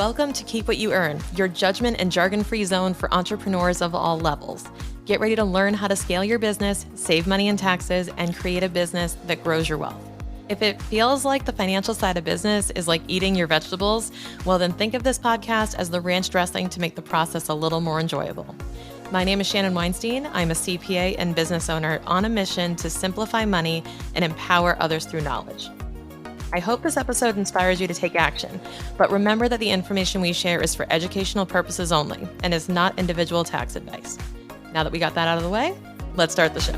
Welcome to Keep What You Earn, your judgment and jargon-free zone for entrepreneurs of all levels. Get ready to learn how to scale your business, save money in taxes, and create a business that grows your wealth. If it feels like the financial side of business is like eating your vegetables, well then think of this podcast as the ranch dressing to make the process a little more enjoyable. My name is Shannon Weinstein. I'm a CPA and business owner on a mission to simplify money and empower others through knowledge. I hope this episode inspires you to take action, but remember that the information we share is for educational purposes only and is not individual tax advice. Now that we got that out of the way, let's start the show.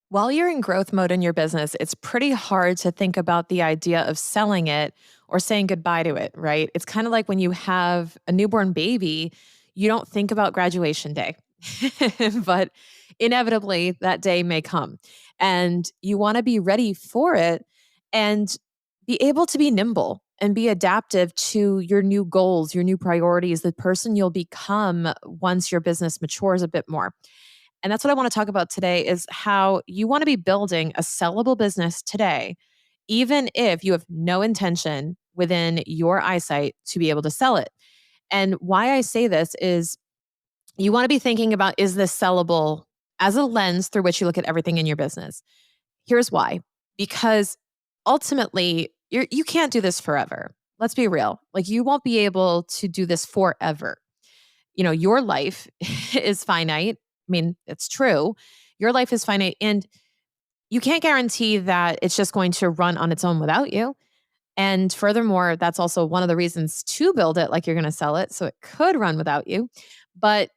While you're in growth mode in your business, it's pretty hard to think about the idea of selling it or saying goodbye to it, right? It's kind of like when you have a newborn baby, you don't think about graduation day. But inevitably that day may come and you want to be ready for it and be able to be nimble and be adaptive to your new goals, your new priorities, the person you'll become once your business matures a bit more. And that's what I want to talk about today is how you want to be building a sellable business today, even if you have no intention within your eyesight to be able to sell it. And why I say this is you want to be thinking about, is this sellable as a lens through which you look at everything in your business? Here's why. Because ultimately, you can't do this forever. Let's be real. Like you won't be able to do this forever. You know, your life is finite. I mean, it's true. Your life is finite and you can't guarantee that it's just going to run on its own without you. And furthermore, that's also one of the reasons to build it like you're going to sell it. So it could run without you. But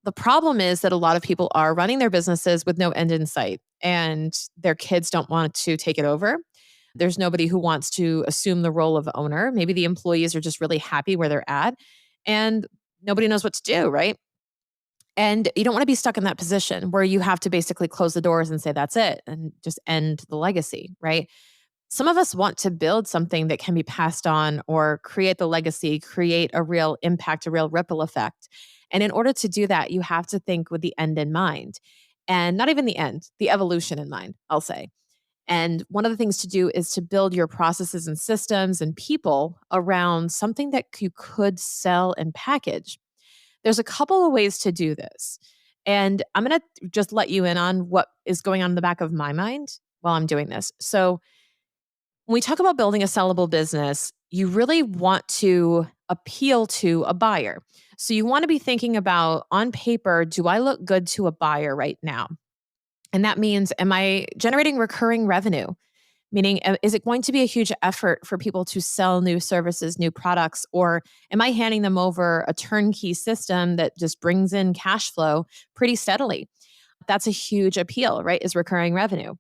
the problem is that a lot of people are running their businesses with no end in sight and their kids don't want to take it over. There's nobody who wants to assume the role of owner. Maybe the employees are just really happy where they're at and nobody knows what to do, right? And you don't want to be stuck in that position where you have to basically close the doors and say, that's it, and just end the legacy, right? Some of us want to build something that can be passed on or create the legacy, create a real impact, a real ripple effect. And in order to do that, you have to think with the end in mind. And not even the end, the evolution in mind, I'll say. And one of the things to do is to build your processes and systems and people around something that you could sell and package. There's a couple of ways to do this. And I'm going to just let you in on what is going on in the back of my mind while I'm doing this. So when we talk about building a sellable business, you really want to appeal to a buyer. So you want to be thinking about, on paper, do I look good to a buyer right now? And that means, am I generating recurring revenue? Meaning, is it going to be a huge effort for people to sell new services, new products, or am I handing them over a turnkey system that just brings in cash flow pretty steadily? That's a huge appeal, right? Is recurring revenue.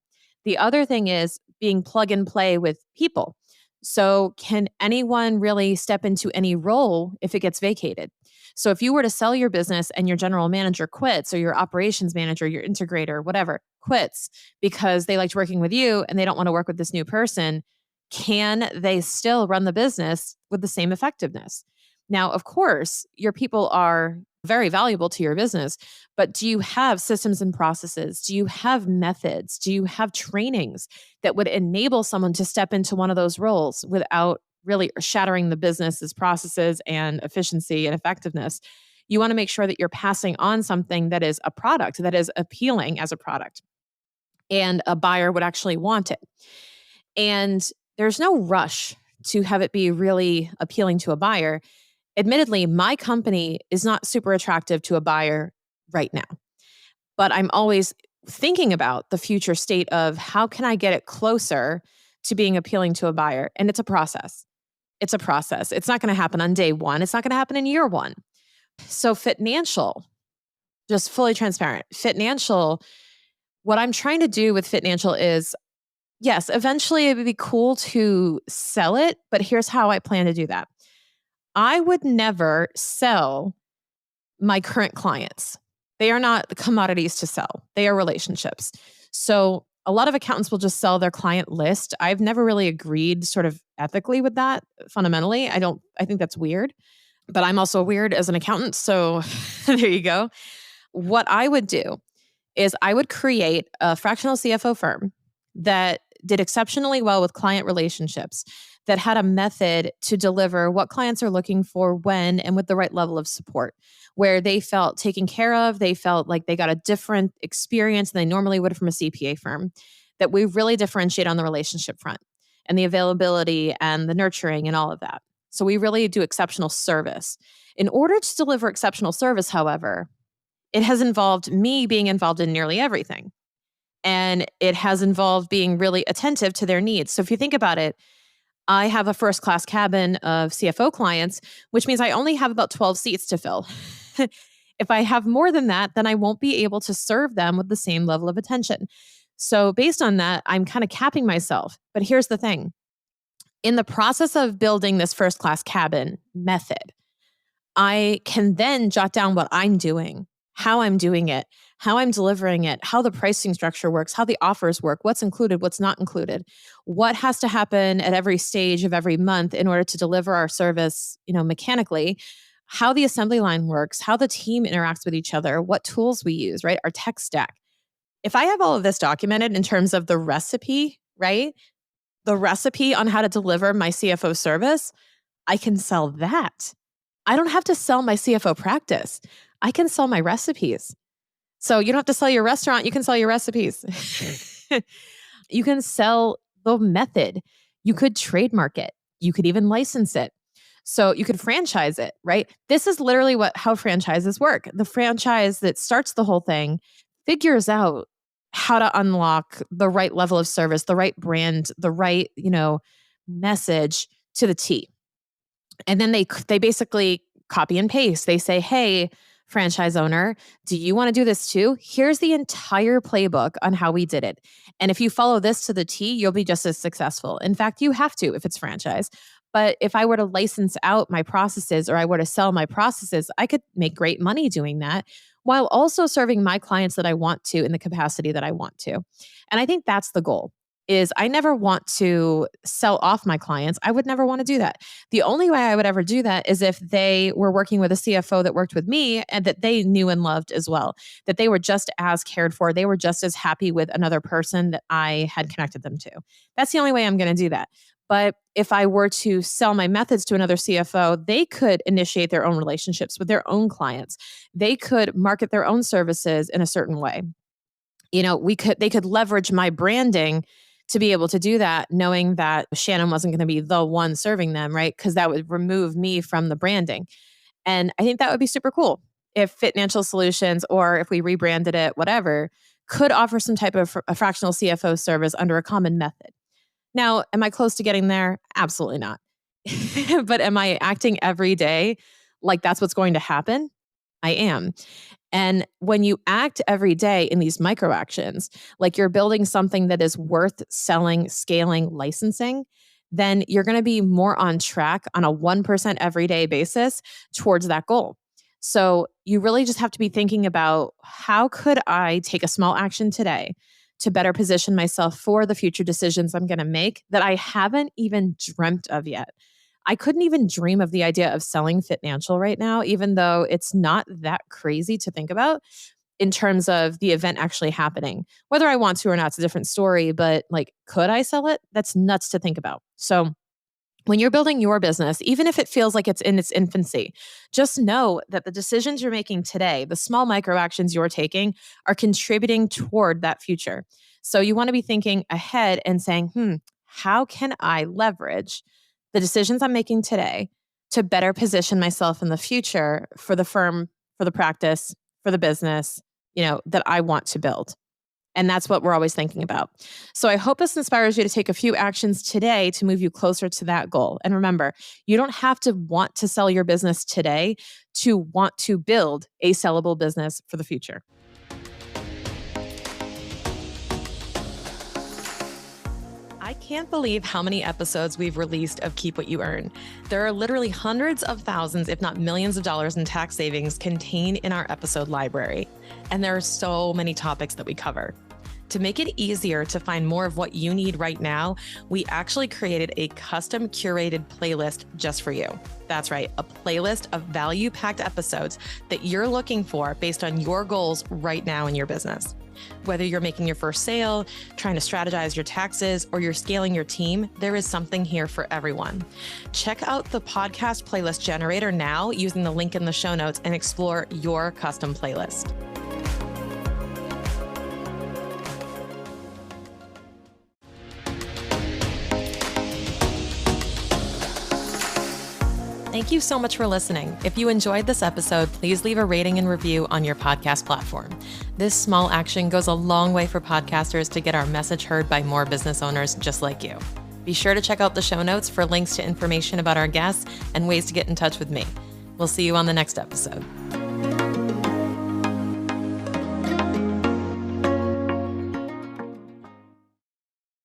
The other thing is being plug and play with people. So can anyone really step into any role if it gets vacated? So if you were to sell your business and your general manager quits or your operations manager, your integrator, whatever, quits because they liked working with you and they don't want to work with this new person, can they still run the business with the same effectiveness? Now, of course, your people are very valuable to your business, but do you have systems and processes? Do you have methods? Do you have trainings that would enable someone to step into one of those roles without really shattering the business's processes and efficiency and effectiveness? You want to make sure that you're passing on something that is a product that is appealing as a product and a buyer would actually want it. And there's no rush to have it be really appealing to a buyer. Admittedly, my company is not super attractive to a buyer right now, but I'm always thinking about the future state of how can I get it closer to being appealing to a buyer? And it's a process. It's a process. It's not going to happen on day one. It's not going to happen in year one. So Fitnancial, just fully transparent, Fitnancial, what I'm trying to do with Fitnancial is, yes, eventually it would be cool to sell it, but here's how I plan to do that. I would never sell my current clients. They are not the commodities to sell. They are relationships. So a lot of accountants will just sell their client list. I've never really agreed sort of ethically with that fundamentally. I think that's weird, but I'm also weird as an accountant. So there you go. What I would do is I would create a fractional CFO firm that did exceptionally well with client relationships, that had a method to deliver what clients are looking for when and with the right level of support, where they felt taken care of, they felt like they got a different experience than they normally would from a CPA firm, that we really differentiate on the relationship front and the availability and the nurturing and all of that. So we really do exceptional service. In order to deliver exceptional service, however, it has involved me being involved in nearly everything. And it has involved being really attentive to their needs. So if you think about it, I have a first class cabin of CFO clients, which means I only have about 12 seats to fill. If I have more than that, then I won't be able to serve them with the same level of attention. So based on that, I'm kind of capping myself. But here's the thing. In the process of building this first class cabin method, I can then jot down what I'm doing, how I'm doing it, how I'm delivering it, how the pricing structure works, how the offers work, what's included, what's not included, what has to happen at every stage of every month in order to deliver our service, mechanically, how the assembly line works, how the team interacts with each other, what tools we use, right? Our tech stack. If I have all of this documented in terms of the recipe, right? The recipe on how to deliver my CFO service, I can sell that. I don't have to sell my CFO practice. I can sell my recipes. So you don't have to sell your restaurant. You can sell your recipes. You can sell the method. You could trademark it. You could even license it. So you could franchise it, right? This is literally how franchises work. The franchise that starts the whole thing figures out how to unlock the right level of service, the right brand, the right, message to the T. And then they basically copy and paste. They say, hey, franchise owner, do you want to do this too? Here's the entire playbook on how we did it. And if you follow this to the T, you'll be just as successful. In fact, you have to if it's franchise. But if I were to license out my processes or I were to sell my processes, I could make great money doing that while also serving my clients that I want to in the capacity that I want to. And I think that's the goal. Is I never want to sell off my clients. I would never want to do that. The only way I would ever do that is if they were working with a CFO that worked with me and that they knew and loved as well, that they were just as cared for. They were just as happy with another person that I had connected them to. That's the only way I'm going to do that. But if I were to sell my methods to another CFO, they could initiate their own relationships with their own clients. They could market their own services in a certain way. They could leverage my branding to be able to do that, knowing that Shannon wasn't going to be the one serving them, right? Because that would remove me from the branding. And I think that would be super cool if Fitnancial Solutions, or if we rebranded it, whatever, could offer some type of a fractional CFO service under a common method. Now, am I close to getting there? Absolutely not. But am I acting every day like that's what's going to happen? I am. And when you act every day in these micro actions, like you're building something that is worth selling, scaling, licensing, then you're going to be more on track on a 1% everyday basis towards that goal. So you really just have to be thinking about, how could I take a small action today to better position myself for the future decisions I'm going to make that I haven't even dreamt of yet? I couldn't even dream of the idea of selling Fitnancial right now, even though it's not that crazy to think about in terms of the event actually happening. Whether I want to or not, it's a different story, but could I sell it? That's nuts to think about. So when you're building your business, even if it feels like it's in its infancy, just know that the decisions you're making today, the small micro actions you're taking, are contributing toward that future. So you want to be thinking ahead and saying, how can I leverage the decisions I'm making today to better position myself in the future for the firm, for the practice, for the business, that I want to build. And that's what we're always thinking about. So I hope this inspires you to take a few actions today to move you closer to that goal. And remember, you don't have to want to sell your business today to want to build a sellable business for the future. I can't believe how many episodes we've released of Keep What You Earn. There are literally hundreds of thousands, if not millions of dollars in tax savings contained in our episode library. And there are so many topics that we cover. To make it easier to find more of what you need right now, we actually created a custom curated playlist just for you. That's right, a playlist of value-packed episodes that you're looking for based on your goals right now in your business. Whether you're making your first sale, trying to strategize your taxes, or you're scaling your team, there is something here for everyone. Check out the podcast playlist generator now using the link in the show notes and explore your custom playlist. Thank you so much for listening. If you enjoyed this episode, please leave a rating and review on your podcast platform. This small action goes a long way for podcasters to get our message heard by more business owners just like you. Be sure to check out the show notes for links to information about our guests and ways to get in touch with me. We'll see you on the next episode.